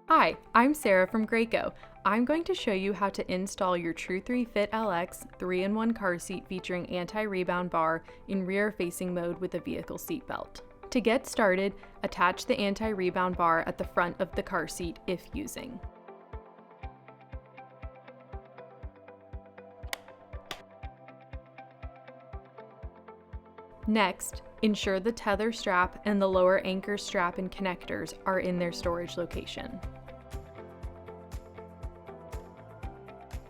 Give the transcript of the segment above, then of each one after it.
Hi, I'm Sarah from Graco. I'm going to show you how to install your True3Fit LX 3-in-1 car seat featuring anti-rebound bar in rear-facing mode with a vehicle seat belt. To get started, attach the anti-rebound bar at the front of the car seat if using. Next, ensure the tether strap and the lower anchor strap and connectors are in their storage location.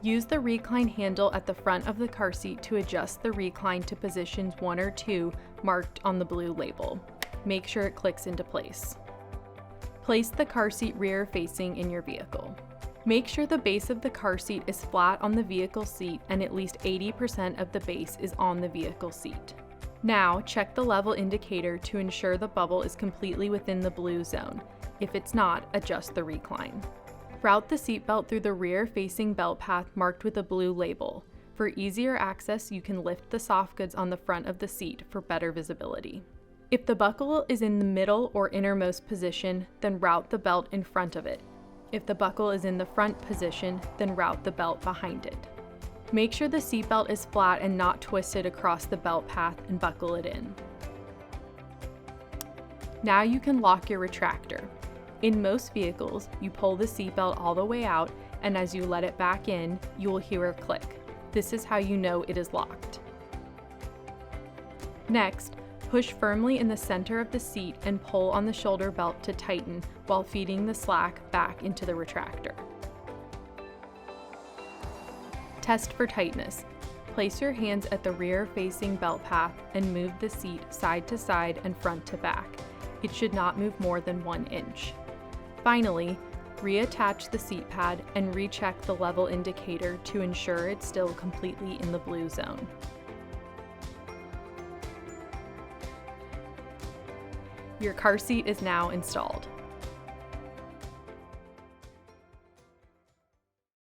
Use the recline handle at the front of the car seat to adjust the recline to positions 1 or 2 marked on the blue label. Make sure it clicks into place. Place the car seat rear facing in your vehicle. Make sure the base of the car seat is flat on the vehicle seat and at least 80% of the base is on the vehicle seat. Now, check the level indicator to ensure the bubble is completely within the blue zone. If it's not, adjust the recline. Route the seatbelt through the rear-facing belt path marked with a blue label. For easier access, you can lift the soft goods on the front of the seat for better visibility. If the buckle is in the middle or innermost position, then route the belt in front of it. If the buckle is in the front position, then route the belt behind it. Make sure the seatbelt is flat and not twisted across the belt path and buckle it in. Now you can lock your retractor. In most vehicles, you pull the seatbelt all the way out, and as you let it back in, you will hear a click. This is how you know it is locked. Next, push firmly in the center of the seat and pull on the shoulder belt to tighten while feeding the slack back into the retractor. Test for tightness. Place your hands at the rear-facing belt path and move the seat side to side and front to back. It should not move more than 1 inch. Finally, reattach the seat pad and recheck the level indicator to ensure it's still completely in the blue zone. Your car seat is now installed.